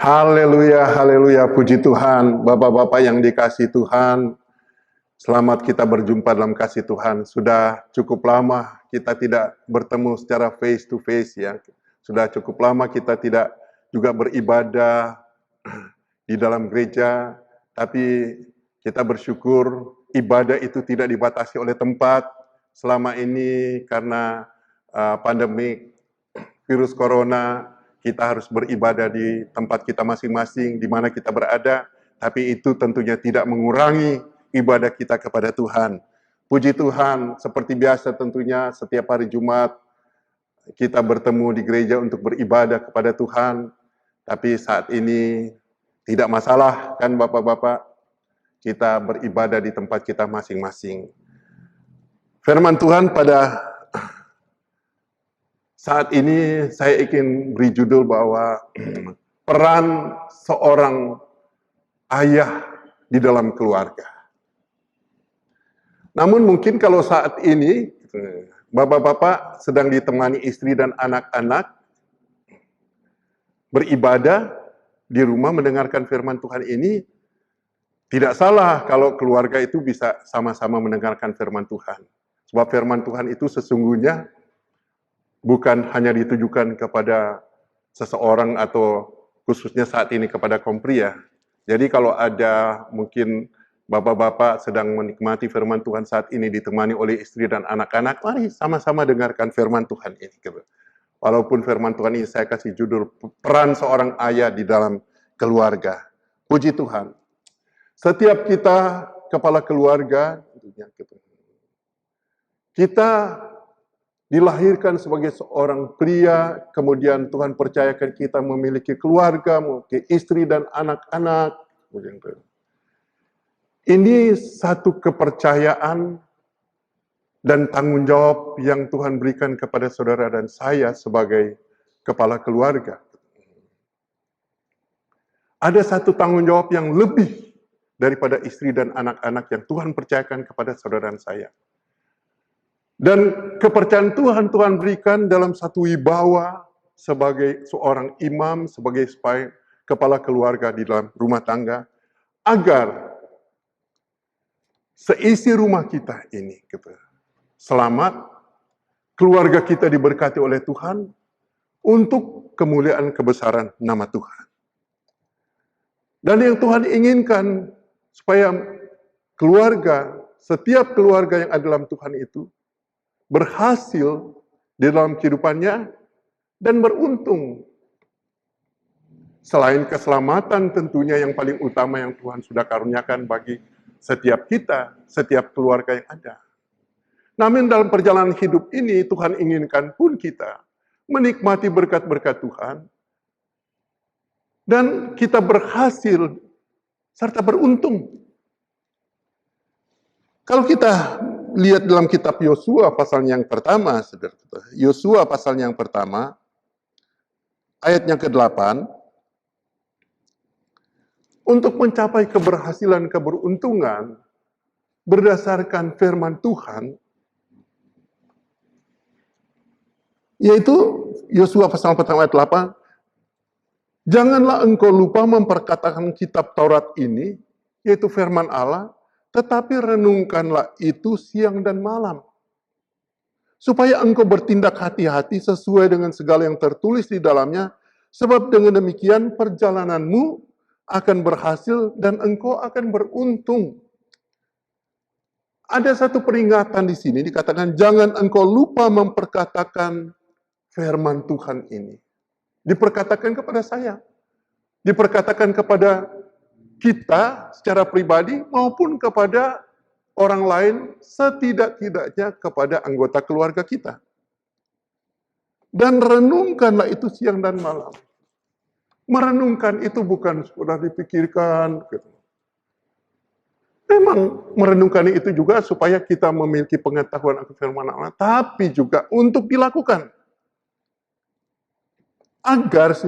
Haleluya, haleluya, puji Tuhan. Bapak-bapak yang dikasih Tuhan, selamat kita berjumpa dalam kasih Tuhan. Sudah cukup lama kita tidak bertemu secara face to face ya. Sudah cukup lama kita tidak juga beribadah di dalam gereja, tapi kita bersyukur ibadah itu tidak dibatasi oleh tempat. Selama ini karena pandemi virus corona, kita harus beribadah di tempat kita masing-masing, di mana kita berada, tapi itu tentunya tidak mengurangi ibadah kita kepada Tuhan. Puji Tuhan, seperti biasa tentunya setiap hari Jumat, kita bertemu di gereja untuk beribadah kepada Tuhan, tapi saat ini tidak masalah kan Bapak-Bapak, kita beribadah di tempat kita masing-masing. Firman Tuhan pada saat ini saya ingin beri judul bahwa peran seorang ayah di dalam keluarga. Namun mungkin kalau saat ini bapak-bapak sedang ditemani istri dan anak-anak beribadah di rumah mendengarkan firman Tuhan ini, tidak salah kalau keluarga itu bisa sama-sama mendengarkan firman Tuhan. Sebab firman Tuhan itu sesungguhnya bukan hanya ditujukan kepada seseorang atau khususnya saat ini kepada kaum pria. Jadi kalau ada mungkin bapak-bapak sedang menikmati firman Tuhan saat ini ditemani oleh istri dan anak-anak, mari sama-sama dengarkan firman Tuhan ini. Walaupun firman Tuhan ini saya kasih judul peran seorang ayah di dalam keluarga. Puji Tuhan. Setiap kita kepala keluarga, kita dilahirkan sebagai seorang pria, kemudian Tuhan percayakan kita memiliki keluarga, memiliki istri dan anak-anak. Ini satu kepercayaan dan tanggung jawab yang Tuhan berikan kepada saudara dan saya sebagai kepala keluarga. Ada satu tanggung jawab yang lebih daripada istri dan anak-anak yang Tuhan percayakan kepada saudara dan saya. Dan kepercayaan Tuhan berikan dalam satu wibawa sebagai seorang imam, sebagai kepala keluarga di dalam rumah tangga, agar seisi rumah kita ini selamat, keluarga kita diberkati oleh Tuhan untuk kemuliaan kebesaran nama Tuhan. Dan yang Tuhan inginkan supaya keluarga, setiap keluarga yang ada dalam Tuhan itu berhasil di dalam kehidupannya dan beruntung. Selain keselamatan tentunya yang paling utama yang Tuhan sudah karuniakan bagi setiap kita, setiap keluarga yang ada. Namun dalam perjalanan hidup ini Tuhan inginkan pun kita menikmati berkat-berkat Tuhan dan kita berhasil serta beruntung. Kalau kita lihat dalam kitab Yosua pasal yang pertama, Yosua pasal yang pertama, ayat yang ke-8, untuk mencapai keberhasilan, keberuntungan, berdasarkan firman Tuhan, yaitu Yosua pasal pertama ayat 8, janganlah engkau lupa memperkatakan kitab Taurat ini, yaitu firman Allah, tetapi renungkanlah itu siang dan malam, supaya engkau bertindak hati-hati sesuai dengan segala yang tertulis di dalamnya, sebab dengan demikian perjalananmu akan berhasil dan engkau akan beruntung. Ada satu peringatan di sini dikatakan jangan engkau lupa memperkatakan firman Tuhan ini. Diperkatakan kepada saya, diperkatakan kepada kita secara pribadi maupun kepada orang lain, setidak-tidaknya kepada anggota keluarga kita. Dan renungkanlah itu siang dan malam. Merenungkan itu bukan sudah dipikirkan. Memang merenungkan itu juga supaya kita memiliki pengetahuan akan firman Allah, tapi juga untuk dilakukan. Agar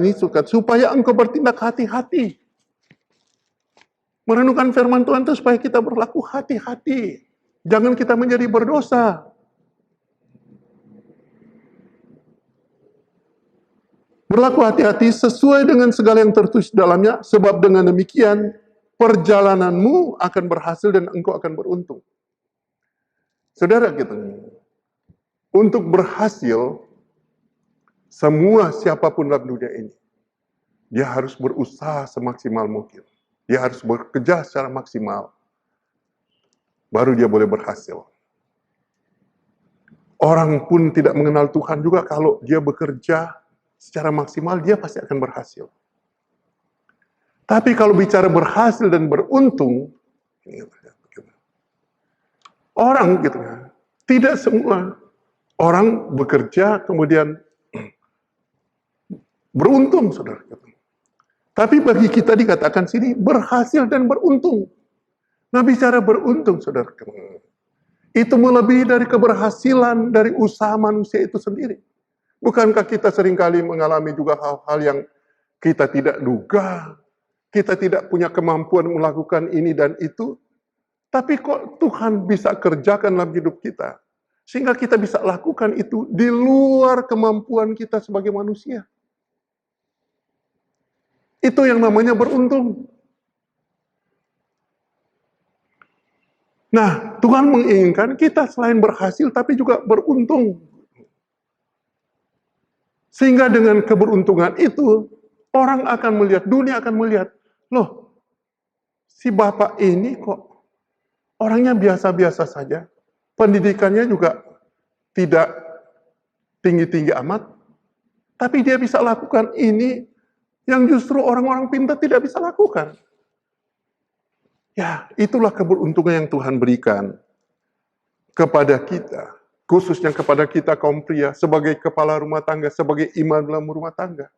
supaya engkau bertindak hati-hati. Merenungkan firman Tuhan itu supaya kita berlaku hati-hati. Jangan kita menjadi berdosa. Berlaku hati-hati sesuai dengan segala yang tertulis dalamnya, sebab dengan demikian perjalananmu akan berhasil dan engkau akan beruntung. Saudara kita, untuk berhasil, semua siapapun dalam dunia ini, dia harus berusaha semaksimal mungkin. Dia harus bekerja secara maksimal. Baru dia boleh berhasil. Orang pun tidak mengenal Tuhan juga kalau dia bekerja secara maksimal, dia pasti akan berhasil. Tapi kalau bicara berhasil dan beruntung, orang gitu, tidak semua orang bekerja kemudian beruntung, saudara. Tapi bagi kita dikatakan sini berhasil dan beruntung. Nah, bicara beruntung, saudara, itu melebihi dari keberhasilan dari usaha manusia itu sendiri. Bukankah kita seringkali mengalami juga hal-hal yang kita tidak duga, kita tidak punya kemampuan melakukan ini dan itu, tapi kok Tuhan bisa kerjakan dalam hidup kita, sehingga kita bisa lakukan itu di luar kemampuan kita sebagai manusia. Itu yang namanya beruntung. Nah, Tuhan menginginkan kita selain berhasil, tapi juga beruntung. Sehingga dengan keberuntungan itu, orang akan melihat, dunia akan melihat, loh, si Bapak ini kok orangnya biasa-biasa saja, pendidikannya juga tidak tinggi-tinggi amat, tapi dia bisa lakukan ini yang justru orang-orang pintar tidak bisa lakukan. Ya, itulah keberuntungan yang Tuhan berikan kepada kita, khususnya kepada kita kaum pria, sebagai kepala rumah tangga, sebagai imam dalam rumah tangga.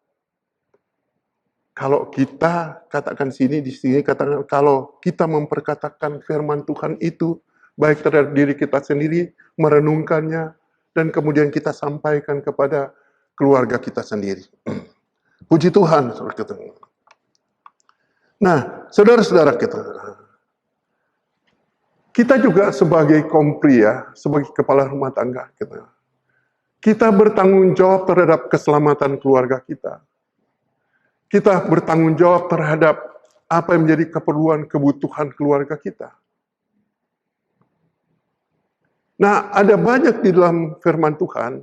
Kalau kita katakan di sini katakan, kalau kita memperkatakan firman Tuhan itu, baik terhadap diri kita sendiri, merenungkannya, dan kemudian kita sampaikan kepada keluarga kita sendiri. Puji Tuhan, saudara kita. Nah, saudara-saudara kita juga sebagai kaum pria, sebagai kepala rumah tangga, kita bertanggung jawab terhadap keselamatan keluarga kita. Kita bertanggung jawab terhadap apa yang menjadi keperluan, kebutuhan keluarga kita. Nah, ada banyak di dalam firman Tuhan,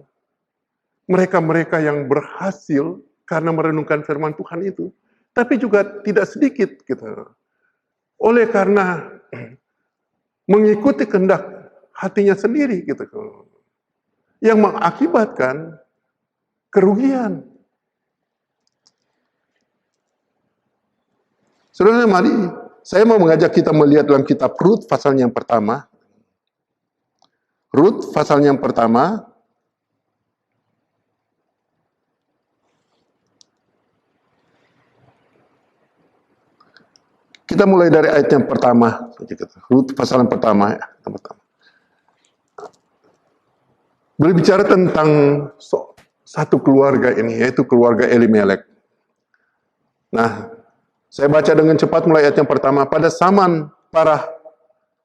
mereka-mereka yang berhasil karena merenungkan firman Tuhan itu, tapi juga tidak sedikit, oleh karena mengikuti kehendak hatinya sendiri, yang mengakibatkan kerugian. Saudara, mari saya mau mengajak kita melihat dalam kitab Rut pasal yang pertama. Rut pasal yang pertama. Kita mulai dari ayat yang pertama. Rut pasal yang pertama. Berbicara tentang satu keluarga ini, yaitu keluarga Elimelek. Nah, saya baca dengan cepat mulai ayat yang pertama. Pada zaman para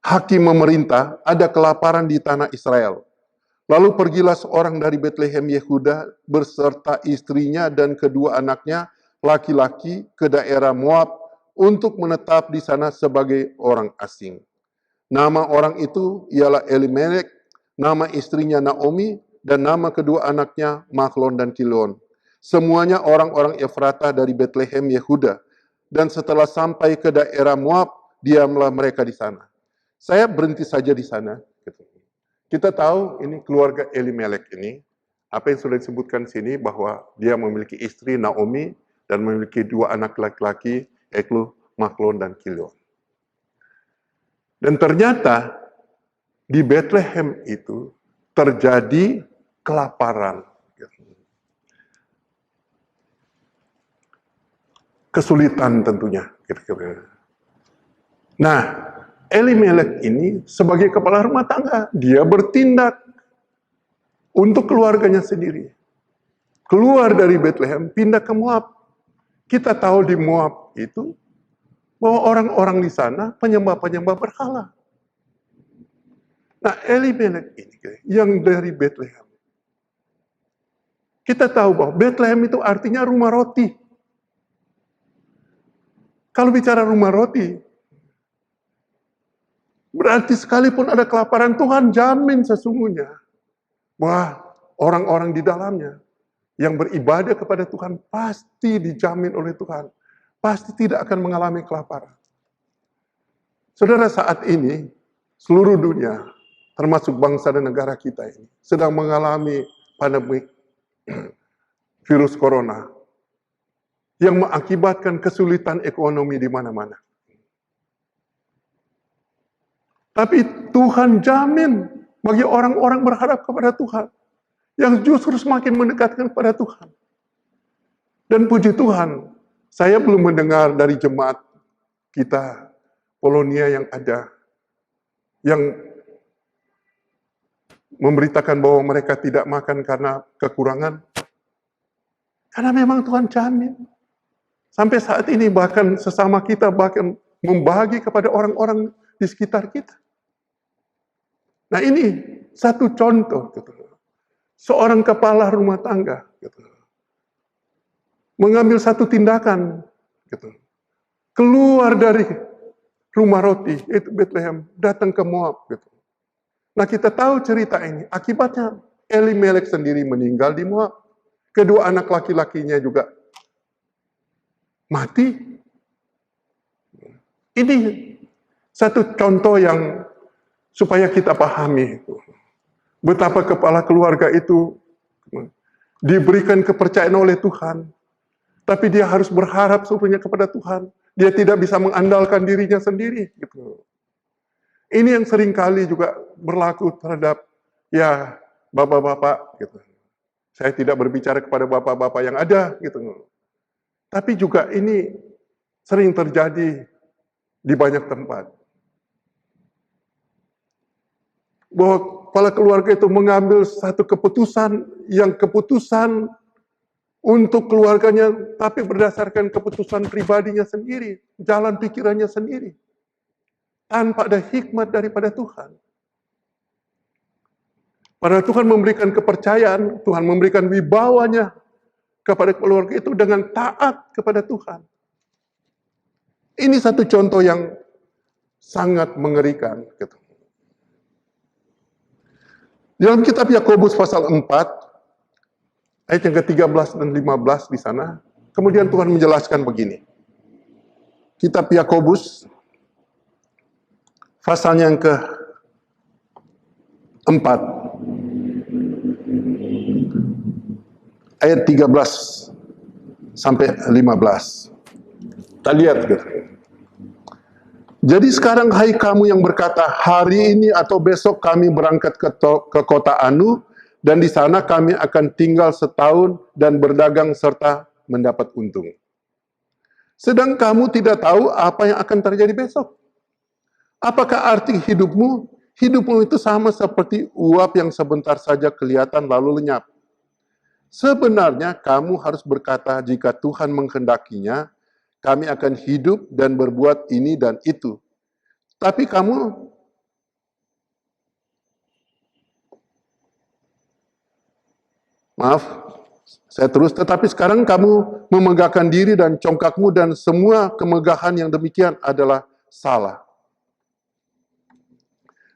hakim memerintah, ada kelaparan di tanah Israel. Lalu pergilah seorang dari Betlehem Yehuda beserta istrinya dan kedua anaknya laki-laki ke daerah Moab untuk menetap di sana sebagai orang asing. Nama orang itu ialah Elimelek, nama istrinya Naomi, dan nama kedua anaknya Mahlon dan Kilion. Semuanya orang-orang Efratah dari Betlehem Yehuda. Dan setelah sampai ke daerah Moab, diamlah mereka di sana. Saya berhenti saja di sana. Kita tahu ini keluarga Elimelek ini, apa yang sudah disebutkan sini bahwa dia memiliki istri Naomi dan memiliki dua anak laki-laki, yaitu Mahlon dan Kilion. Dan ternyata di Bethlehem itu terjadi kelaparan. Kesulitan tentunya. Nah, Elimelek ini sebagai kepala rumah tangga, dia bertindak untuk keluarganya sendiri. Keluar dari Bethlehem, pindah ke Moab. Kita tahu di Moab itu, bahwa orang-orang di sana penyembah-penyembah berhala. Nah, Elimelek ini yang dari Bethlehem. Kita tahu bahwa Bethlehem itu artinya rumah roti. Kalau bicara rumah roti, berarti sekalipun ada kelaparan, Tuhan jamin sesungguhnya bahwa orang-orang di dalamnya yang beribadah kepada Tuhan pasti dijamin oleh Tuhan. Pasti tidak akan mengalami kelaparan. Saudara, saat ini seluruh dunia, termasuk bangsa dan negara kita ini, sedang mengalami pandemi virus corona yang mengakibatkan kesulitan ekonomi di mana-mana. Tapi Tuhan jamin bagi orang-orang berharap kepada Tuhan, yang justru semakin mendekatkan kepada Tuhan. Dan puji Tuhan, saya belum mendengar dari jemaat kita, Polonia yang ada, yang memberitakan bahwa mereka tidak makan karena kekurangan. Karena memang Tuhan jamin. Sampai saat ini bahkan sesama kita bahkan membagi kepada orang-orang di sekitar kita. Nah, ini satu contoh gitu. Seorang kepala rumah tangga gitu, mengambil satu tindakan gitu, keluar dari rumah roti, yaitu Bethlehem, datang ke Moab. Gitu. Nah, kita tahu cerita ini. Akibatnya Elimelek sendiri meninggal di Moab. Kedua anak laki-lakinya juga mati. Ini satu contoh yang supaya kita pahami. Betapa kepala keluarga itu diberikan kepercayaan oleh Tuhan. Tapi dia harus berharap sepenuhnya kepada Tuhan. Dia tidak bisa mengandalkan dirinya sendiri. Gitu. Ini yang seringkali juga berlaku terhadap ya bapak-bapak. Gitu. Saya tidak berbicara kepada bapak-bapak yang ada. Gitu. Tapi juga ini sering terjadi di banyak tempat. Bahwa kepala keluarga itu mengambil satu keputusan untuk keluarganya, tapi berdasarkan keputusan pribadinya sendiri, jalan pikirannya sendiri, tanpa ada hikmat daripada Tuhan. Padahal Tuhan memberikan kepercayaan, Tuhan memberikan wibawanya kepada keluarga itu dengan taat kepada Tuhan. Ini satu contoh yang sangat mengerikan. Dalam kitab Yakobus pasal 4, ayat yang ke-13 dan 15 di sana, kemudian Tuhan menjelaskan begini. Kitab Yakobus, pasalnya yang ke-4, ayat 13 sampai 15. Kita lihat. Jadi sekarang hai kamu yang berkata, hari ini atau besok kami berangkat ke kota Anu, dan di sana kami akan tinggal setahun dan berdagang serta mendapat untung. Sedang kamu tidak tahu apa yang akan terjadi besok. Apakah arti hidupmu? Hidupmu itu sama seperti uap yang sebentar saja kelihatan lalu lenyap. Sebenarnya kamu harus berkata, jika Tuhan menghendakinya, kami akan hidup dan berbuat ini dan itu. Tapi kamu tetapi sekarang kamu memegahkan diri dan congkakmu dan semua kemegahan yang demikian adalah salah.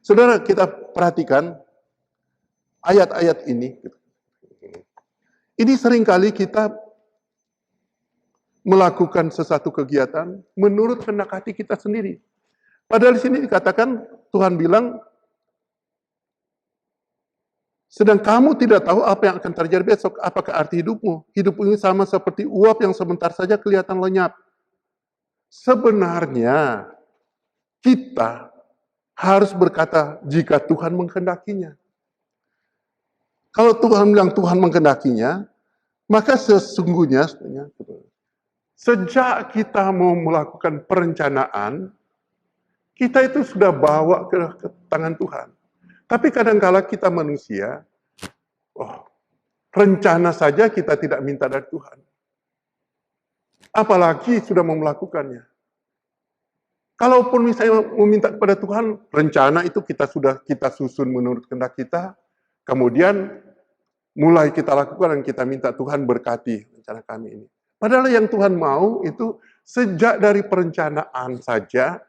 Saudara, kita perhatikan ayat-ayat ini. Ini seringkali kita melakukan sesuatu kegiatan menurut kehendak hati kita sendiri. Padahal di sini dikatakan, Tuhan bilang, sedang kamu tidak tahu apa yang akan terjadi besok. Apakah arti hidupmu? Hidupmu ini sama seperti uap yang sebentar saja kelihatan lenyap. Sebenarnya, kita harus berkata, jika Tuhan menghendakinya. Kalau Tuhan bilang Tuhan menghendakinya, maka sesungguhnya, sejak kita mau melakukan perencanaan, kita itu sudah bawa ke tangan Tuhan. Tapi kadang-kala kita manusia, rencana saja kita tidak minta dari Tuhan. Apalagi sudah mau melakukannya. Kalaupun misalnya meminta kepada Tuhan, rencana itu kita susun menurut kehendak kita, kemudian mulai kita lakukan dan kita minta Tuhan berkati rencana kami ini. Padahal yang Tuhan mau itu sejak dari perencanaan saja,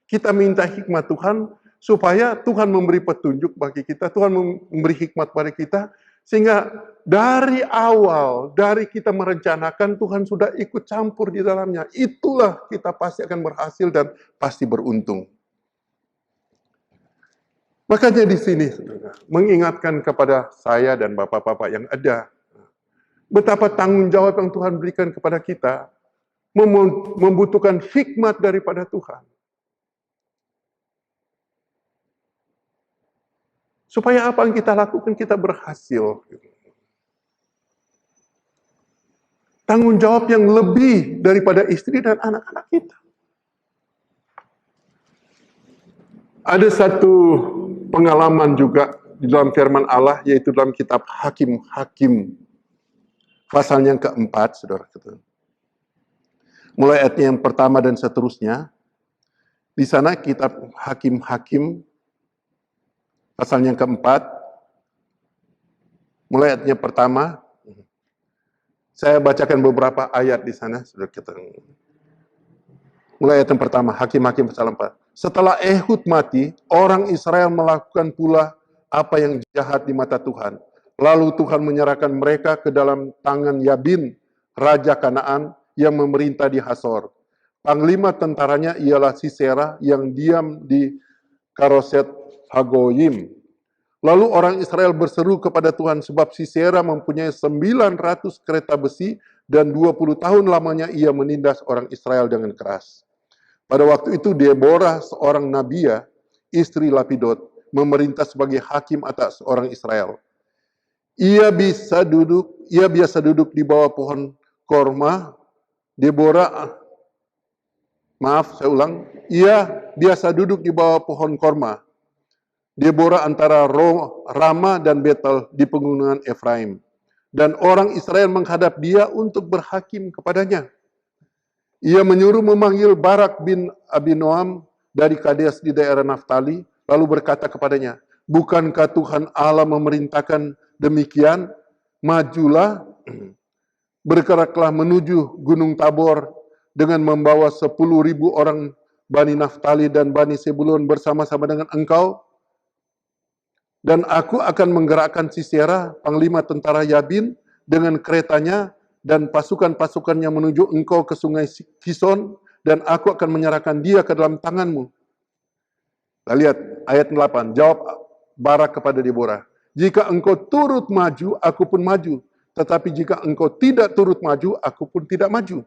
kita minta hikmat Tuhan, supaya Tuhan memberi petunjuk bagi kita, Tuhan memberi hikmat pada kita, sehingga dari awal, dari kita merencanakan, Tuhan sudah ikut campur di dalamnya. Itulah kita pasti akan berhasil dan pasti beruntung. Makanya di sini, saudara, mengingatkan kepada saya dan bapak-bapak yang ada, betapa tanggung jawab yang Tuhan berikan kepada kita, membutuhkan hikmat daripada Tuhan. Supaya apa yang kita lakukan, kita berhasil. Tanggung jawab yang lebih daripada istri dan anak-anak kita. Ada satu pengalaman juga di dalam firman Allah, yaitu dalam kitab Hakim-Hakim, pasal yang keempat, saudara. Mulai ayatnya yang pertama dan seterusnya. Di sana kitab Hakim-Hakim, pasal yang keempat, mulai ayatnya pertama. Saya bacakan beberapa ayat di sana, saudara kita. Mulai ayat yang pertama, Hakim-Hakim pasal 4. Setelah Ehud mati, orang Israel melakukan pula apa yang jahat di mata Tuhan. Lalu Tuhan menyerahkan mereka ke dalam tangan Yabin, Raja Kanaan, yang memerintah di Hasor. Panglima tentaranya ialah Sisera yang diam di Karoset Hagoyim. Lalu orang Israel berseru kepada Tuhan sebab Sisera mempunyai 900 kereta besi dan 20 tahun lamanya ia menindas orang Israel dengan keras. Pada waktu itu Deborah, seorang nabia, istri Lapidot, memerintah sebagai hakim atas orang Israel. Ia biasa duduk di bawah pohon korma. Ia biasa duduk di bawah pohon korma. Deborah antara Rama dan Betel di pegunungan Efraim. Dan orang Israel menghadap dia untuk berhakim kepadanya. Ia menyuruh memanggil Barak bin Abinoam dari Kades di daerah Naftali, lalu berkata kepadanya, bukankah Tuhan Allah memerintahkan demikian? Majulah, bergeraklah menuju Gunung Tabor dengan membawa 10.000 orang Bani Naftali dan Bani Sebulun bersama-sama dengan engkau. Dan aku akan menggerakkan Sisera, panglima tentara Yabin, dengan keretanya dan pasukan-pasukannya menuju engkau ke sungai Kison, dan aku akan menyerahkan dia ke dalam tanganmu. Kita lihat ayat 8, jawab Barak kepada Deborah, jika engkau turut maju, aku pun maju. Tetapi jika engkau tidak turut maju, aku pun tidak maju.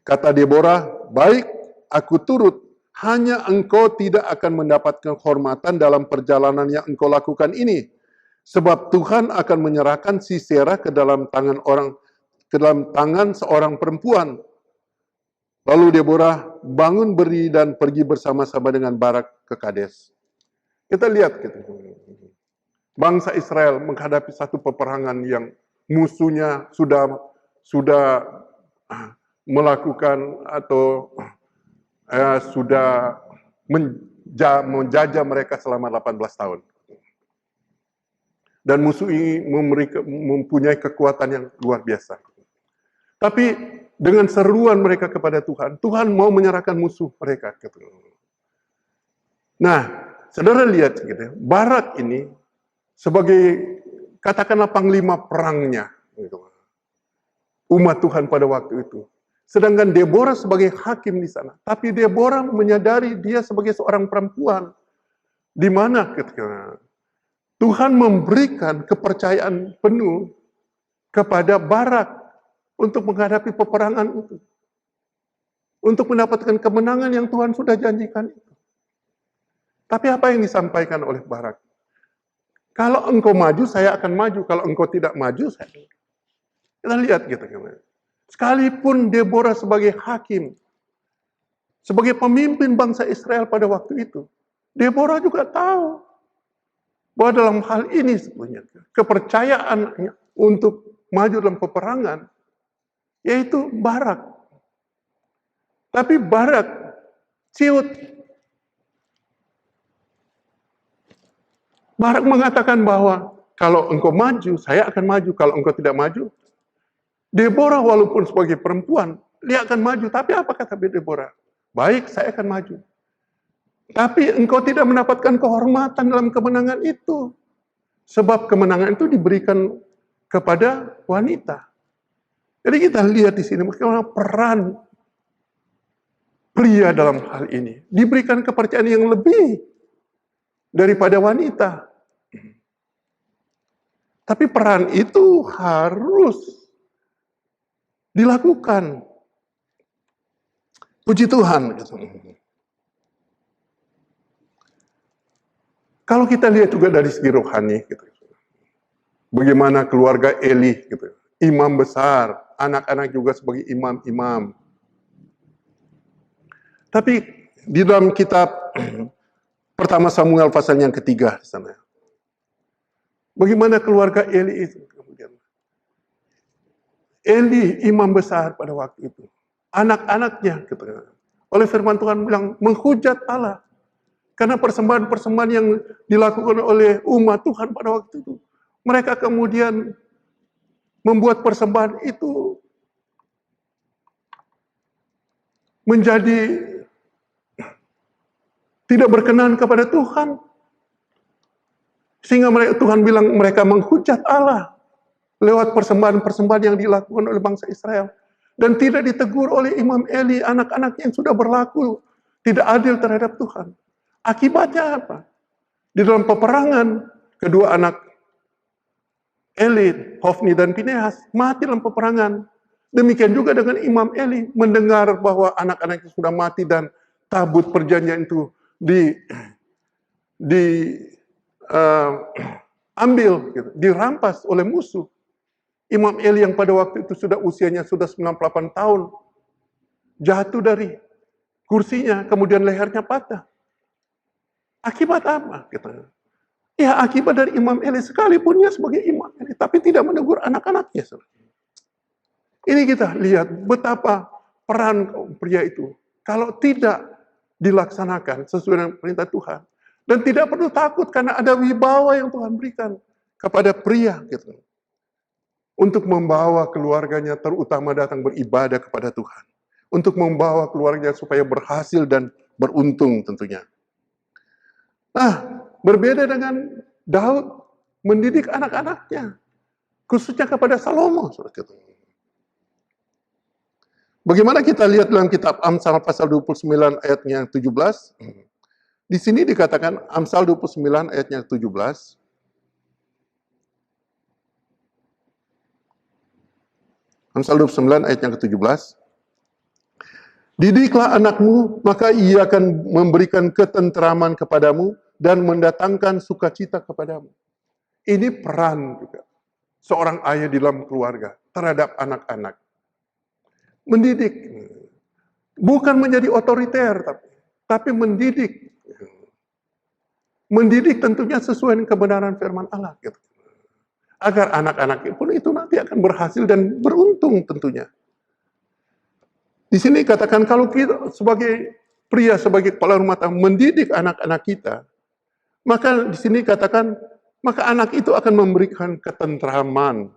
Kata Deborah, baik, aku turut. Hanya engkau tidak akan mendapatkan kehormatan dalam perjalanan yang engkau lakukan ini. Sebab Tuhan akan menyerahkan Sisera ke dalam tangan seorang perempuan. Lalu Deborah bangun berdiri dan pergi bersama-sama dengan Barak ke Kades. Kita lihat bangsa Israel menghadapi satu peperangan yang musuhnya sudah melakukan atau sudah menjajah mereka selama 18 tahun. Dan musuh ini mempunyai kekuatan yang luar biasa. Tapi dengan seruan mereka kepada Tuhan, Tuhan mau menyerahkan musuh mereka. Nah, saudara lihat, Barak ini sebagai katakanlah panglima perangnya, umat Tuhan pada waktu itu. Sedangkan Deborah sebagai hakim di sana. Tapi Deborah menyadari dia sebagai seorang perempuan. Di mana ketika Tuhan memberikan kepercayaan penuh kepada Barak untuk menghadapi peperangan itu. Untuk mendapatkan kemenangan yang Tuhan sudah janjikan itu. Tapi apa yang disampaikan oleh Barak? Kalau engkau maju, saya akan maju. Kalau engkau tidak maju, saya... Kita lihat gitu. Sekalipun Deborah sebagai hakim, sebagai pemimpin bangsa Israel pada waktu itu, Deborah juga tahu bahwa dalam hal ini sebenarnya kepercayaannya untuk maju dalam peperangan, yaitu Barak. Tapi Barak ciut. Barak mengatakan bahwa kalau engkau maju, saya akan maju. Kalau engkau tidak maju, Deborah walaupun sebagai perempuan, dia akan maju. Tapi apa kata Deborah? Baik, saya akan maju. Tapi engkau tidak mendapatkan kehormatan dalam kemenangan itu. Sebab kemenangan itu diberikan kepada wanita. Jadi kita lihat di sini bagaimana peran pria dalam hal ini. Diberikan kepercayaan yang lebih daripada wanita. Tapi peran itu harus dilakukan. Puji Tuhan. Kalau kita lihat juga dari segi rohani, gitu, bagaimana keluarga Eli, gitu, imam besar, anak-anak juga sebagai imam-imam. Tapi di dalam kitab pertama Samuel pasal yang ketiga di sana, bagaimana keluarga Eli itu kemudian. Eli imam besar pada waktu itu, anak-anaknya, gitu, oleh firman Tuhan bilang menghujat Allah. Karena persembahan-persembahan yang dilakukan oleh umat Tuhan pada waktu itu, mereka kemudian membuat persembahan itu menjadi tidak berkenan kepada Tuhan. Sehingga Tuhan bilang mereka menghujat Allah lewat persembahan-persembahan yang dilakukan oleh bangsa Israel. Dan tidak ditegur oleh Imam Eli, anak-anaknya yang sudah berlaku tidak adil terhadap Tuhan. Akibatnya apa? Di dalam peperangan, kedua anak Eli, Hofni dan Pinehas, mati dalam peperangan. Demikian juga dengan Imam Eli, mendengar bahwa anak-anaknya sudah mati dan tabut perjanjian itu ambil, gitu, dirampas oleh musuh. Imam Eli yang pada waktu itu usianya sudah 98 tahun, jatuh dari kursinya, kemudian lehernya patah. Akibat apa? Ya, akibat dari Imam Eli, sekalipun dia sebagai Imam Eli, tapi tidak menegur anak-anaknya. Ini kita lihat betapa peran kaum pria itu, kalau tidak dilaksanakan sesuai dengan perintah Tuhan, dan tidak perlu takut karena ada wibawa yang Tuhan berikan kepada pria, gitu, untuk membawa keluarganya terutama datang beribadah kepada Tuhan, untuk membawa keluarganya supaya berhasil dan beruntung tentunya. Nah, berbeda dengan Daud mendidik anak-anaknya, khususnya kepada Salomo. Bagaimana kita lihat dalam kitab Amsal pasal 29 ayatnya 17. Di sini dikatakan Amsal 29 ayatnya 17. Amsal 29 ayatnya ke-17. Didiklah anakmu, maka ia akan memberikan ketenteraman kepadamu dan mendatangkan sukacita kepadamu. Ini peran juga seorang ayah di dalam keluarga terhadap anak-anak. Mendidik, bukan menjadi otoriter, tapi mendidik. Mendidik tentunya sesuai dengan kebenaran firman Allah, gitu. Agar anak-anak pun itu nanti akan berhasil dan beruntung tentunya. Di sini katakan kalau kita sebagai pria, sebagai kepala rumah tangga mendidik anak-anak kita, maka di sini katakan maka anak itu akan memberikan ketentraman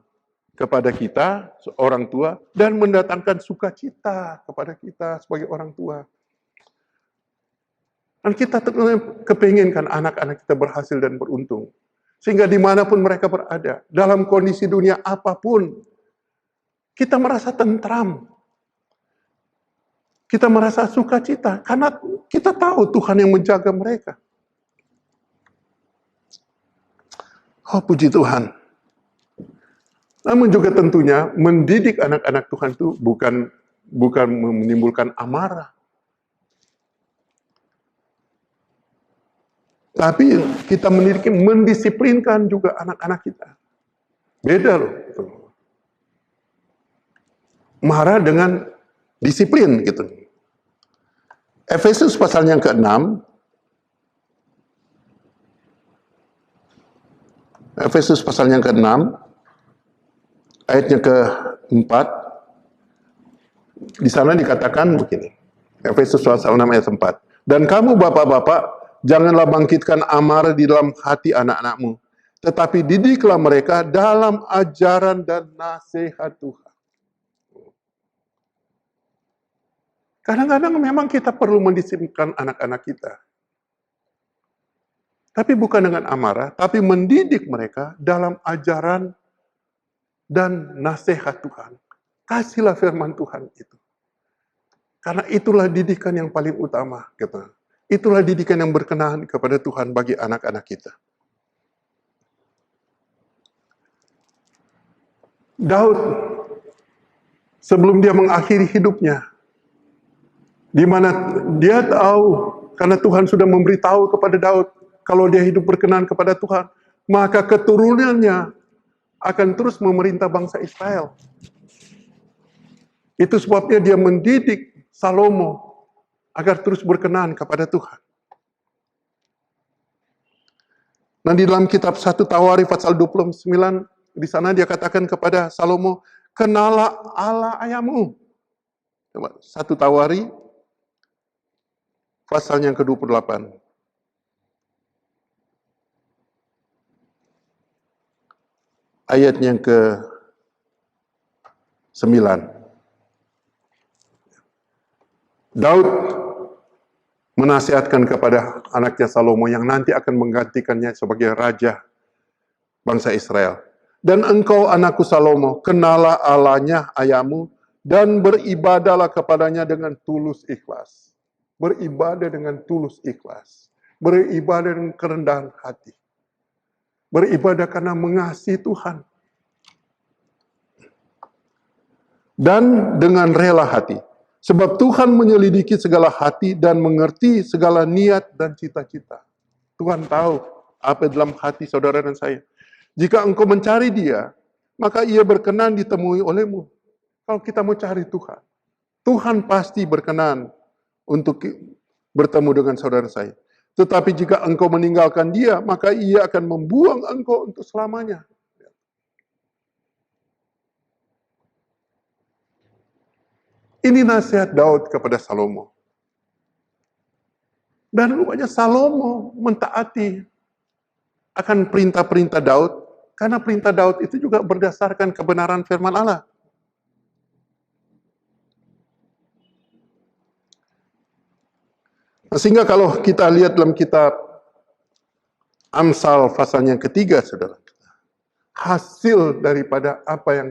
kepada kita, orang tua, dan mendatangkan sukacita kepada kita sebagai orang tua. Dan kita kepinginkan anak-anak kita berhasil dan beruntung. Sehingga dimanapun mereka berada, dalam kondisi dunia apapun, kita merasa tentram. Kita merasa sukacita, karena kita tahu Tuhan yang menjaga mereka. Oh, puji Tuhan. Namun juga tentunya, mendidik anak-anak Tuhan itu bukan menimbulkan amarah. Tapi kita mendisiplinkan juga anak-anak kita. Beda loh. Marah dengan disiplin, gitu. Efesus pasal yang ke-6. Efesus pasal yang ke-6, ayatnya ke-4. Di sana dikatakan begini. Efesus pasal 6 ayat 4. Dan kamu bapak-bapak, janganlah bangkitkan amarah di dalam hati anak-anakmu, tetapi didiklah mereka dalam ajaran dan nasihat Tuhan. Kadang-kadang memang kita perlu mendisiplinkan anak-anak kita. Tapi bukan dengan amarah, tapi mendidik mereka dalam ajaran dan nasihat Tuhan. Kasihlah firman Tuhan itu. Karena itulah didikan yang paling utama. Gitu. Itulah didikan yang berkenan kepada Tuhan bagi anak-anak kita. Daud, sebelum dia mengakhiri hidupnya, di mana dia tahu, karena Tuhan sudah memberitahu kepada Daud, kalau dia hidup berkenan kepada Tuhan, maka keturunannya akan terus memerintah bangsa Israel. Itu sebabnya dia mendidik Salomo agar terus berkenan kepada Tuhan. Nah, di dalam kitab 1 Tawarikh pasal 29, di sana dia katakan kepada Salomo, kenalah Allah ayahmu. 1 Tawarikh pasal yang ke-28. Ayat yang ke-9. Daud menasihatkan kepada anaknya Salomo yang nanti akan menggantikannya sebagai raja bangsa Israel. Dan engkau anakku Salomo, kenalah Allahnya ayahmu dan beribadahlah kepadanya dengan tulus ikhlas. Beribadah dengan tulus ikhlas. Beribadah dengan kerendahan hati. Beribadah karena mengasihi Tuhan. Dan dengan rela hati. Sebab Tuhan menyelidiki segala hati dan mengerti segala niat dan cita-cita. Tuhan tahu apa dalam hati saudara dan saya. Jika engkau mencari Dia, maka Ia berkenan ditemui olehmu. Kalau kita mau cari Tuhan, Tuhan pasti berkenan untuk bertemu dengan saudara saya. Tetapi jika engkau meninggalkan Dia, maka Ia akan membuang engkau untuk selamanya. Ini nasihat Daud kepada Salomo. Dan rupanya Salomo mentaati akan perintah-perintah Daud, karena perintah Daud itu juga berdasarkan kebenaran firman Allah. Sehingga kalau kita lihat dalam kitab Amsal pasal yang ketiga, saudara, hasil daripada apa yang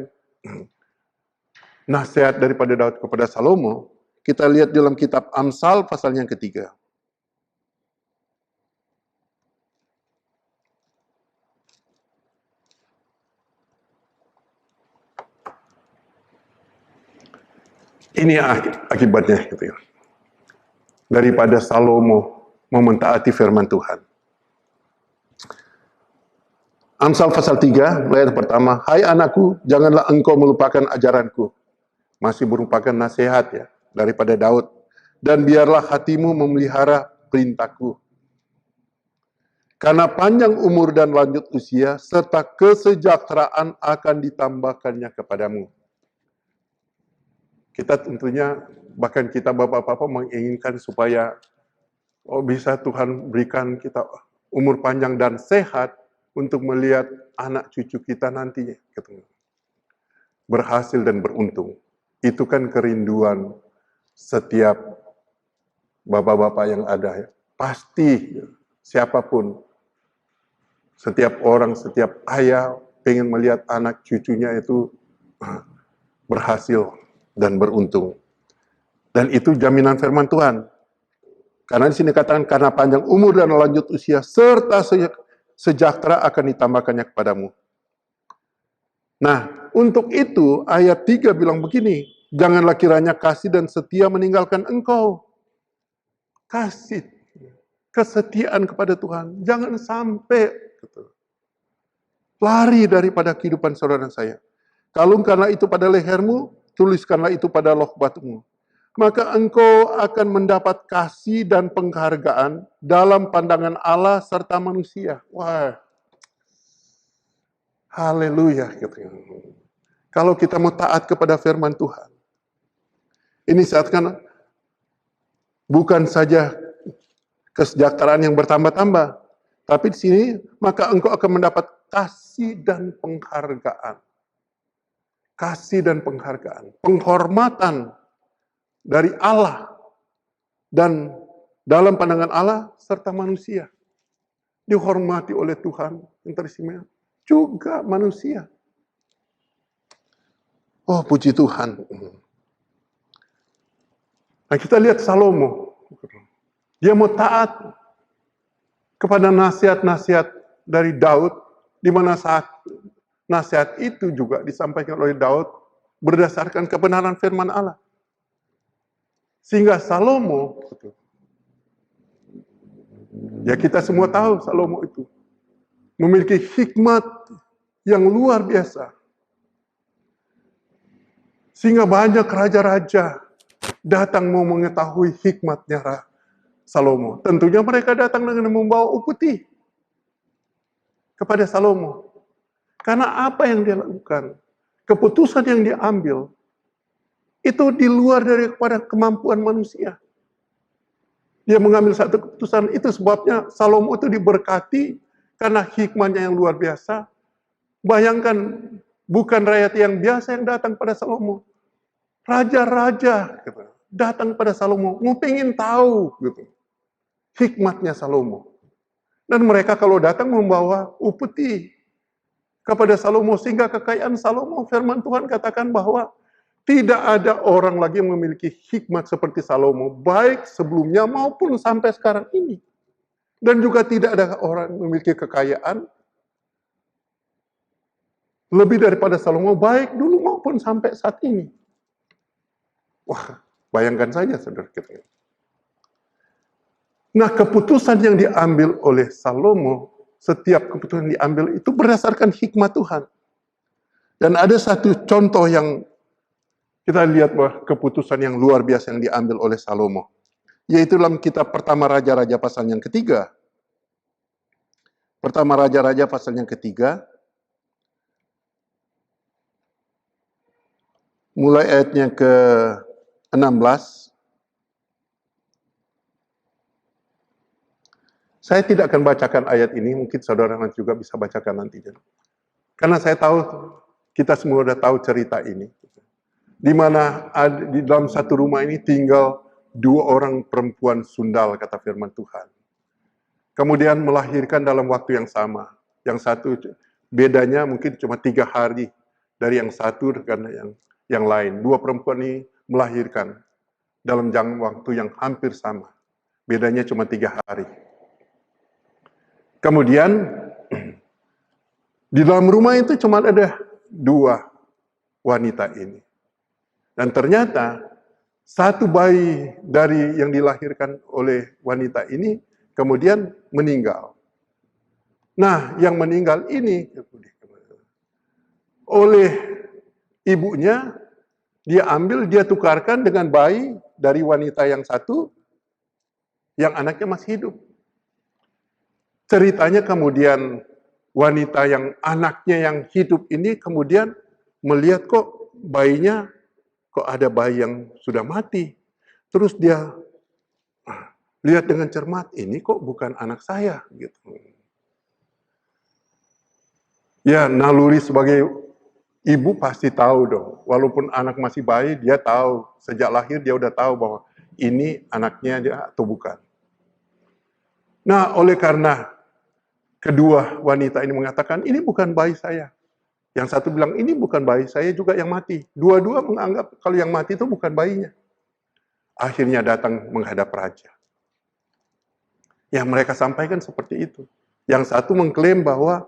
nasihat daripada Daud kepada Salomo, kita lihat dalam kitab Amsal pasal yang ketiga. Ini akibatnya gitu ya. Daripada Salomo mementaati firman Tuhan. Amsal pasal 3, ayat pertama, hai anakku, janganlah engkau melupakan ajaranku. Masih merupakan nasihat ya, daripada Daud. Dan biarlah hatimu memelihara perintahku. Karena panjang umur dan lanjut usia, serta kesejahteraan akan ditambahkannya kepadamu. Kita tentunya, bahkan kita bapak-bapak menginginkan supaya bisa Tuhan berikan kita umur panjang dan sehat untuk melihat anak cucu kita nantinya. Berhasil dan beruntung. Itu kan kerinduan setiap bapak-bapak yang ada. Pasti siapapun, setiap orang, setiap ayah pengen melihat anak cucunya itu berhasil dan beruntung. Dan itu jaminan firman Tuhan. Karena di sini katakan, karena panjang umur dan lanjut usia, serta sejahtera akan ditambahkannya kepadamu. Nah, untuk itu ayat 3 bilang begini, janganlah kiranya kasih dan setia meninggalkan engkau. Kasih, kesetiaan kepada Tuhan, jangan sampai lari daripada kehidupan saudara saya. Kalungkanlah itu pada lehermu, tuliskanlah itu pada loh batumu. Maka engkau akan mendapat kasih dan penghargaan dalam pandangan Allah serta manusia. Wah, haleluya. Kalau kita mau taat kepada firman Tuhan, ini saat kan bukan saja kesejahteraan yang bertambah-tambah, tapi di sini maka engkau akan mendapat kasih dan penghargaan. Kasih dan penghargaan, penghormatan dari Allah dan dalam pandangan Allah serta manusia. Dihormati oleh Tuhan yang teristimewa, juga manusia. Oh, puji Tuhan. Nah, kita lihat Salomo. Dia mau taat kepada nasihat-nasihat dari Daud, di mana saat nasihat itu juga disampaikan oleh Daud berdasarkan kebenaran firman Allah. Sehingga Salomo, ya kita semua tahu Salomo itu memiliki hikmat yang luar biasa. Sehingga banyak raja-raja datang mau mengetahui hikmatnya Salomo. Tentunya mereka datang dengan membawa upeti kepada Salomo. Karena apa yang dia lakukan, keputusan yang dia ambil, itu di luar daripada kemampuan manusia. Dia mengambil satu keputusan, itu sebabnya Salomo itu diberkati karena hikmahnya yang luar biasa. Bayangkan, bukan rakyat yang biasa yang datang pada Salomo. Raja-raja datang pada Salomo, mau pengen tahu gitu, hikmatnya Salomo. Dan mereka kalau datang membawa upeti kepada Salomo, sehingga kekayaan Salomo, firman Tuhan katakan bahwa tidak ada orang lagi yang memiliki hikmat seperti Salomo, baik sebelumnya maupun sampai sekarang ini. Dan juga tidak ada orang yang memiliki kekayaan lebih daripada Salomo, baik dulu maupun sampai saat ini. Wah, bayangkan saja, saudara kita. Nah, keputusan yang diambil oleh Salomo, setiap keputusan yang diambil itu berdasarkan hikmat Tuhan. Dan ada satu contoh yang kita lihat bahwa keputusan yang luar biasa yang diambil oleh Salomo, yaitu dalam kitab Pertama Raja-Raja pasal yang ketiga. Pertama Raja-Raja pasal yang ketiga, mulai ayatnya ke-16. Saya tidak akan bacakan ayat ini, mungkin saudara nanti juga bisa bacakan nanti. Karena saya tahu, kita semua sudah tahu cerita ini. Di mana di dalam satu rumah ini tinggal 2 orang perempuan sundal, kata firman Tuhan. Kemudian melahirkan dalam waktu yang sama. Yang satu bedanya mungkin cuma 3 hari dari yang satu dengan yang lain. 2 perempuan ini melahirkan dalam jangka waktu yang hampir sama. Bedanya cuma 3 hari. Kemudian di dalam rumah itu cuma ada 2 wanita ini. Dan ternyata satu bayi dari yang dilahirkan oleh wanita ini kemudian meninggal. Nah, yang meninggal ini oleh ibunya dia ambil, dia tukarkan dengan bayi dari wanita yang satu yang anaknya masih hidup. Ceritanya kemudian wanita yang anaknya yang hidup ini kemudian melihat kok bayinya, kok ada bayi yang sudah mati. Terus dia lihat dengan cermat, ini kok bukan anak saya gitu. Ya, naluri sebagai ibu pasti tahu dong. Walaupun anak masih bayi, dia tahu. Sejak lahir dia udah tahu bahwa ini anaknya dia atau bukan. Nah, oleh karena kedua wanita ini mengatakan, ini bukan bayi saya. Yang satu bilang, ini bukan bayi saya juga yang mati. Dua-dua menganggap kalau yang mati itu bukan bayinya. Akhirnya datang menghadap raja. Yang mereka sampaikan seperti itu. Yang satu mengklaim bahwa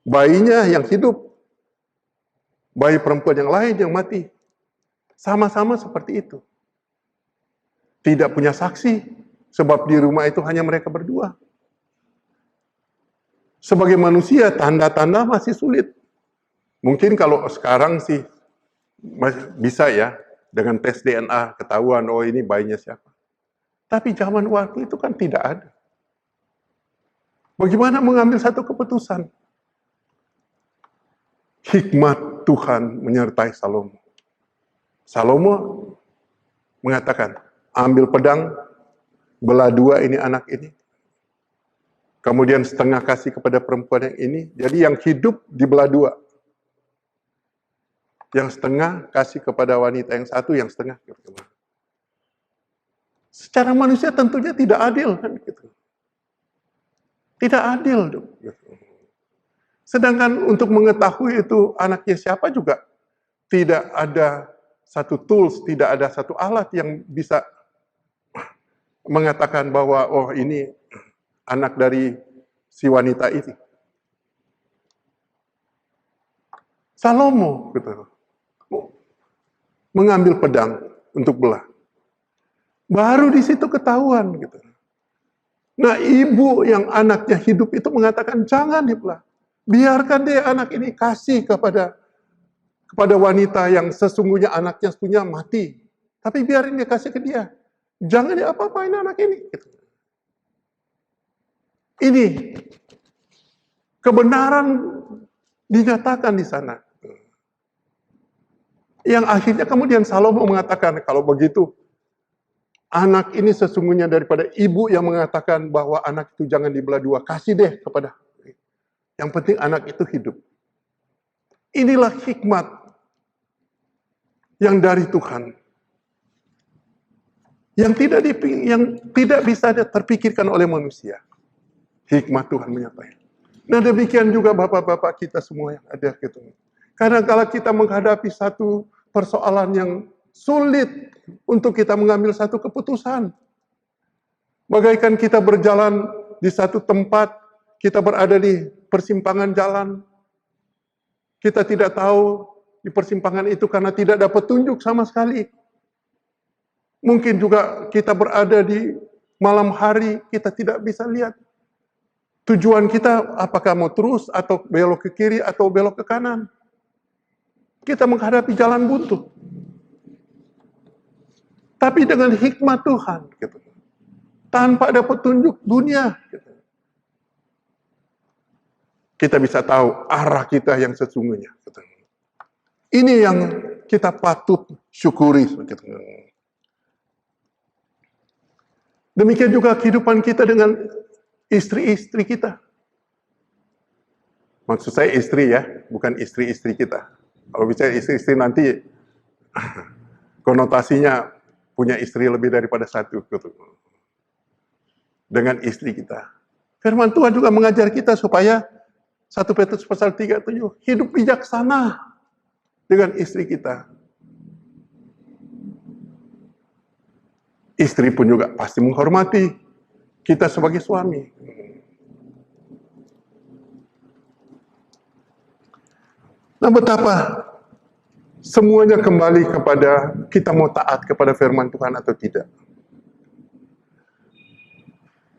bayinya yang hidup, bayi perempuan yang lain yang mati. Sama-sama seperti itu. Tidak punya saksi, sebab di rumah itu hanya mereka berdua. Sebagai manusia, tanda-tanda masih sulit. Mungkin kalau sekarang sih bisa ya, dengan tes DNA ketahuan, oh ini bayinya siapa. Tapi zaman waktu itu kan tidak ada. Bagaimana mengambil satu keputusan? Hikmat Tuhan menyertai Salomo. Salomo mengatakan, ambil pedang, belah 2 ini anak ini. kemudian setengah kasih kepada perempuan yang ini. Jadi yang hidup dibelah dua. Yang setengah kasih kepada wanita yang satu, yang setengah kepada. Secara manusia tentunya tidak adil kan gitu. Tidak adil dong. Sedangkan untuk mengetahui itu anaknya siapa juga tidak ada satu tools, tidak ada satu alat yang bisa mengatakan bahwa oh ini anak dari si wanita ini. Salomo gitu, mengambil pedang untuk belah. Baru di situ ketahuan gitu. Nah, ibu yang anaknya hidup itu mengatakan jangan dibelah. Biarkan deh anak ini kasih kepada wanita yang sesungguhnya anaknya punya mati. Tapi biarin dia kasih ke dia. Jangan dia apa-apain anak ini. Gitu. Ini kebenaran dinyatakan di sana. Yang akhirnya kemudian Salomo mengatakan kalau begitu anak ini sesungguhnya daripada ibu yang mengatakan bahwa anak itu jangan dibelah dua, kasih deh kepada. Yang penting anak itu hidup. Inilah hikmat yang dari Tuhan. Yang tidak bisa terpikirkan oleh manusia. Hikmat Tuhan menyatakan. Nah demikian juga bapak-bapak kita semua yang ada gitu. Karena kalau kita menghadapi satu persoalan yang sulit untuk kita mengambil satu keputusan. Bagaikan kita berjalan di satu tempat, kita berada di persimpangan jalan. Kita tidak tahu di persimpangan itu karena tidak dapat tunjuk sama sekali. Mungkin juga kita berada di malam hari, kita tidak bisa lihat. Tujuan kita apakah mau terus atau belok ke kiri atau belok ke kanan. Kita menghadapi jalan buntu. Tapi dengan hikmat Tuhan, gitu. Tanpa ada petunjuk dunia, gitu. Kita bisa tahu arah kita yang sesungguhnya. Gitu. Ini yang kita patut syukuri. Gitu. Demikian juga kehidupan kita dengan istri-istri kita. Maksud saya istri ya, bukan istri-istri kita. Kalau bicara istri-istri nanti konotasinya punya istri lebih daripada satu. Gitu. Dengan istri kita. Firman Tuhan juga mengajar kita supaya 1 Petrus pasal 3:7 hidup bijaksana dengan istri kita. Istri pun juga pasti menghormati kita sebagai suami. Nah, betapa semuanya kembali kepada kita mau taat kepada firman Tuhan atau tidak.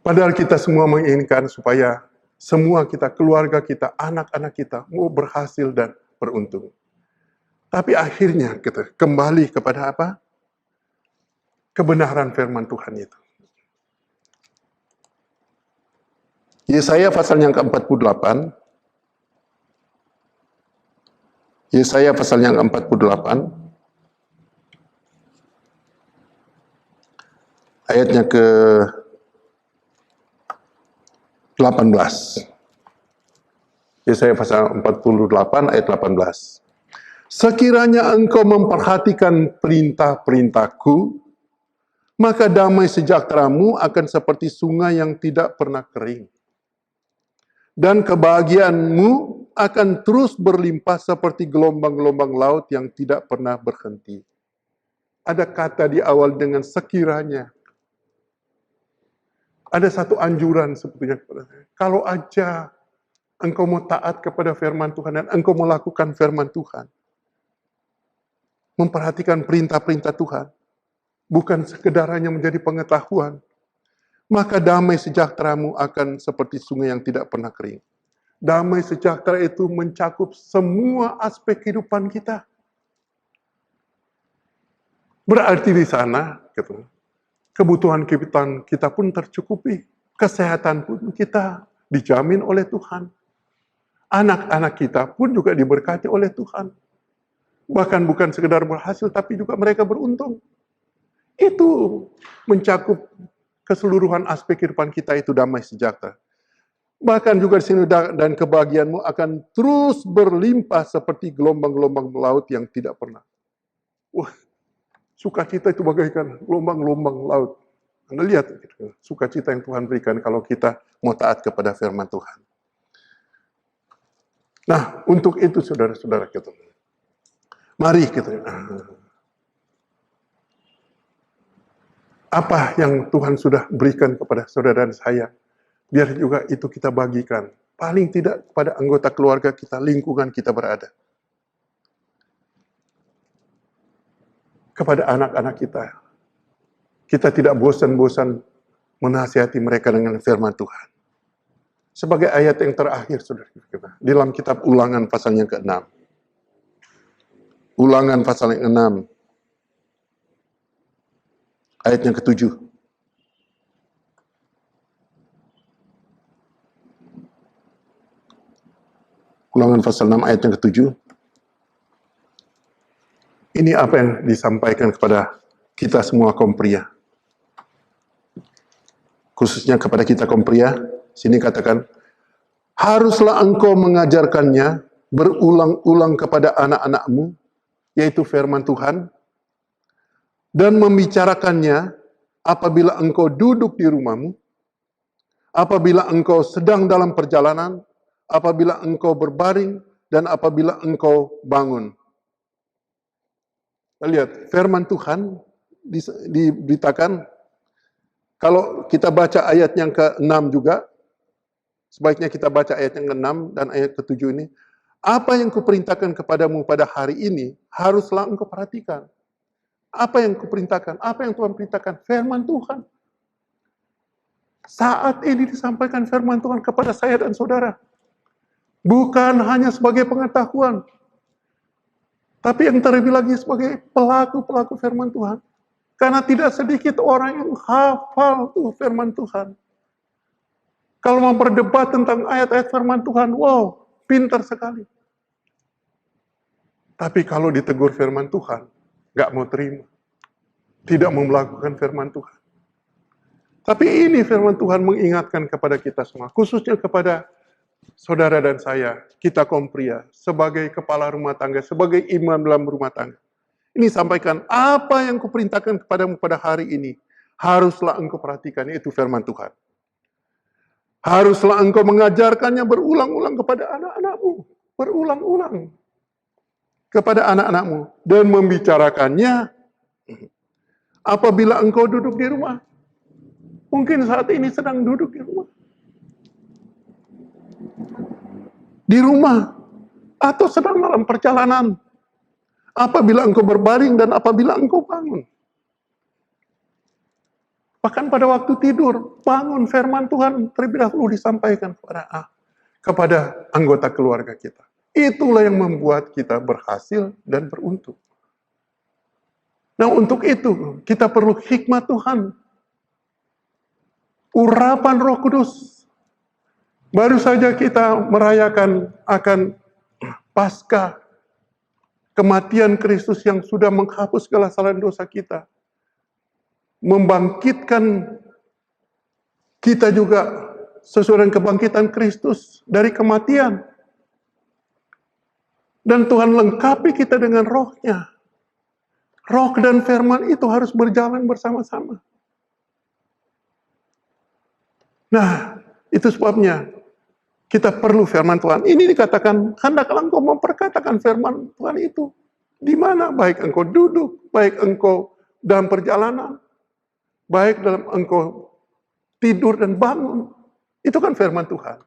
Padahal kita semua menginginkan supaya semua kita, keluarga kita, anak-anak kita mau berhasil dan beruntung. Tapi akhirnya kita kembali kepada apa? Kebenaran firman Tuhan itu. Yesaya pasal yang ke-48. Yesaya pasal yang ke-48. Ayatnya ke-18. Yesaya pasal 48 ayat 18. Sekiranya engkau memperhatikan perintah-perintahku, maka damai sejahteramu akan seperti sungai yang tidak pernah kering. Dan kebahagiaanmu akan terus berlimpah seperti gelombang-gelombang laut yang tidak pernah berhenti. Ada kata di awal dengan sekiranya. Ada satu anjuran sebetulnya kepada saya. Kalau aja engkau mau taat kepada firman Tuhan dan engkau melakukan firman Tuhan. Memperhatikan perintah-perintah Tuhan. Bukan sekedar hanya menjadi pengetahuan. Maka damai sejahteramu akan seperti sungai yang tidak pernah kering. Damai sejahtera itu mencakup semua aspek kehidupan kita. Berarti di sana, gitu, kebutuhan kita pun tercukupi. Kesehatan pun kita dijamin oleh Tuhan. Anak-anak kita pun juga diberkati oleh Tuhan. Bahkan bukan sekedar berhasil, tapi juga mereka beruntung. Itu mencakup keseluruhan aspek kehidupan kita itu damai sejahtera. Bahkan juga di sini dan kebahagiaanmu akan terus berlimpah seperti gelombang-gelombang laut yang tidak pernah. Wah, sukacita itu bagaikan gelombang-gelombang laut. Anda lihat, sukacita yang Tuhan berikan kalau kita mau taat kepada firman Tuhan. Nah, untuk itu saudara-saudara kita, mari kita, apa yang Tuhan sudah berikan kepada saudara dan saya, biar juga itu kita bagikan. Paling tidak kepada anggota keluarga kita, lingkungan kita berada. Kepada anak-anak kita. Kita tidak bosan-bosan menasihati mereka dengan firman Tuhan. Sebagai ayat yang terakhir, saudara kita, di dalam kitab Ulangan pasal yang ke-6. Ulangan pasal yang ke-6. Ayat yang ke-7. Ulangan pasal 6 ayat yang ke-7. Ini apa yang disampaikan kepada kita semua kaum pria. Khususnya kepada kita kaum pria, sini katakan, haruslah engkau mengajarkannya berulang-ulang kepada anak-anakmu, yaitu firman Tuhan, dan membicarakannya apabila engkau duduk di rumahmu, apabila engkau sedang dalam perjalanan, apabila engkau berbaring, dan apabila engkau bangun. Kita lihat, firman Tuhan diberitakan, kalau kita baca ayat yang ke-6 juga, sebaiknya kita baca ayat yang ke-6 dan ayat ke-7 ini, apa yang kuperintahkan kepadamu pada hari ini, haruslah engkau perhatikan. Apa yang kuperintahkan? Apa yang Tuhan perintahkan? Firman Tuhan. Saat ini disampaikan firman Tuhan kepada saya dan saudara. Bukan hanya sebagai pengetahuan, tapi yang terlebih lagi sebagai pelaku-pelaku firman Tuhan. Karena tidak sedikit orang yang hafal tuh firman Tuhan. Kalau mau berdebat tentang ayat-ayat firman Tuhan, wow, pintar sekali. Tapi kalau ditegur firman Tuhan, nggak mau terima. Tidak mau melakukan firman Tuhan. Tapi ini firman Tuhan mengingatkan kepada kita semua, khususnya kepada saudara dan saya, kita kaum pria, sebagai kepala rumah tangga, sebagai imam dalam rumah tangga. Ini sampaikan, apa yang kuperintahkan kepadamu pada hari ini, haruslah engkau perhatikan, yaitu firman Tuhan. Haruslah engkau mengajarkannya berulang-ulang kepada anak-anakmu. Berulang-ulang kepada anak-anakmu. Dan membicarakannya apabila engkau duduk di rumah. Mungkin saat ini sedang duduk di rumah. Di rumah. Atau sedang dalam perjalanan. Apabila engkau berbaring dan apabila engkau bangun. Bahkan pada waktu tidur, bangun firman Tuhan terlebih dahulu disampaikan kepada anggota keluarga kita. Itulah yang membuat kita berhasil dan beruntung. Nah, untuk itu kita perlu hikmat Tuhan. Urapan Roh Kudus. Baru saja kita merayakan akan Paskah, kematian Kristus yang sudah menghapus segala kesalahan dosa kita. Membangkitkan kita juga sesuai dengan kebangkitan Kristus dari kematian. Dan Tuhan lengkapi kita dengan rohnya. Roh dan firman itu harus berjalan bersama-sama. Nah, itu sebabnya kita perlu firman Tuhan. Ini dikatakan, hendaklah engkau memperkatakan firman Tuhan itu. Di mana? Baik engkau duduk, baik engkau dalam perjalanan, baik dalam engkau tidur dan bangun. Itu kan firman Tuhan.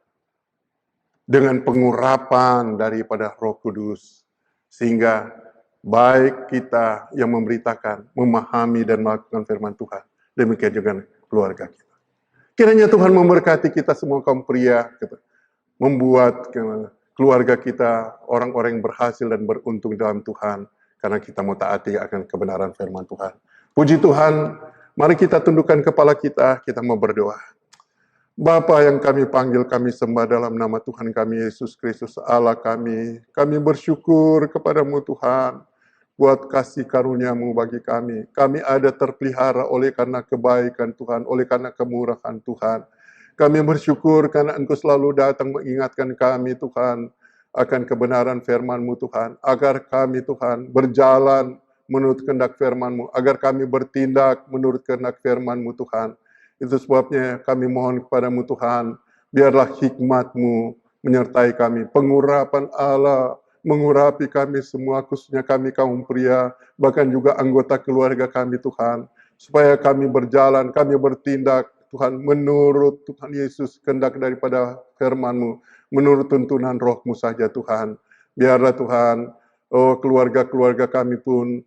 Dengan pengurapan daripada Roh Kudus. Sehingga baik kita yang memberitakan, memahami dan melakukan firman Tuhan. Demikian juga keluarga kita. Kiranya Tuhan memberkati kita semua kaum pria. Membuat keluarga kita orang-orang yang berhasil dan beruntung dalam Tuhan. Karena kita mau taati akan kebenaran firman Tuhan. Puji Tuhan, mari kita tundukkan kepala kita mau berdoa. Bapa yang kami panggil, kami sembah dalam nama Tuhan kami, Yesus Kristus Allah kami. Kami bersyukur kepadamu Tuhan, buat kasih karunia-Mu bagi kami. Kami ada terpelihara oleh karena kebaikan Tuhan, oleh karena kemurahan Tuhan. Kami bersyukur karena Engkau selalu datang mengingatkan kami Tuhan akan kebenaran firman-Mu Tuhan, agar kami Tuhan berjalan menurut kehendak firman-Mu, agar kami bertindak menurut kehendak firman-Mu Tuhan. Itu sebabnya kami mohon kepadamu Tuhan, biarlah hikmat-Mu menyertai kami, pengurapan Allah mengurapi kami semua, khususnya kami kaum pria, bahkan juga anggota keluarga kami Tuhan, supaya kami berjalan, kami bertindak Tuhan menurut Tuhan Yesus, kehendak daripada firman-Mu, menurut tuntunan Roh-Mu saja Tuhan. Biarlah Tuhan, keluarga-keluarga kami pun,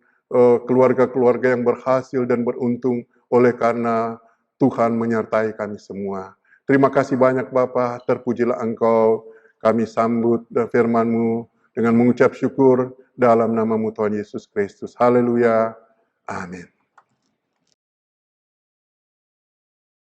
keluarga-keluarga yang berhasil dan beruntung oleh karena Tuhan menyertai kami semua. Terima kasih banyak Bapa, terpujilah Engkau. Kami sambut firman-Mu dengan mengucap syukur dalam nama-Mu Tuhan Yesus Kristus. Haleluya. Amin.